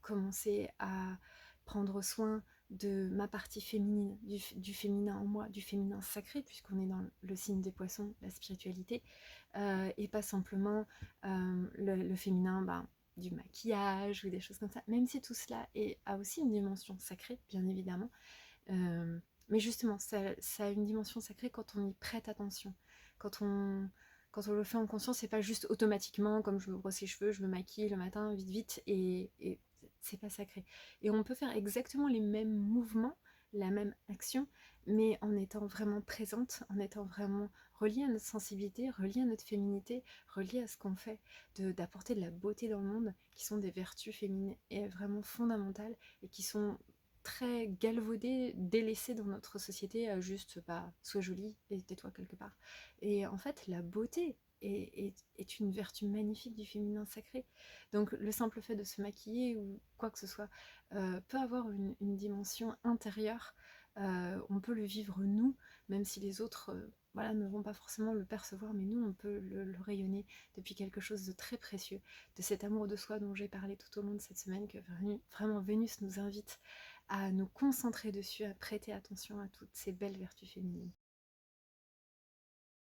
commencer à prendre soin de ma partie féminine, du féminin en moi, du féminin sacré, puisqu'on est dans le signe des poissons, la spiritualité, et pas simplement le féminin du maquillage ou des choses comme ça, même si tout cela a aussi une dimension sacrée, bien évidemment. Mais justement, ça a une dimension sacrée quand on y prête attention, quand on, quand on le fait en conscience, c'est pas juste automatiquement, comme je me brosse les cheveux, je me maquille le matin, vite vite, et c'est pas sacré. Et on peut faire exactement les mêmes mouvements, la même action, mais en étant vraiment présente, en étant vraiment reliée à notre sensibilité, reliée à notre féminité, reliée à ce qu'on fait, d'apporter de la beauté dans le monde, qui sont des vertus féminines et vraiment fondamentales, et qui sont très galvaudées, délaissées dans notre société, juste sois jolie et tais-toi quelque part. Et en fait, la beauté est une vertu magnifique du féminin sacré. Donc le simple fait de se maquiller ou quoi que ce soit peut avoir une dimension intérieure. On peut le vivre nous, même si les autres voilà, ne vont pas forcément le percevoir, mais nous, on peut le rayonner depuis quelque chose de très précieux, de cet amour de soi dont j'ai parlé tout au long de cette semaine, que vraiment Vénus nous invite à nous concentrer dessus, à prêter attention à toutes ces belles vertus féminines.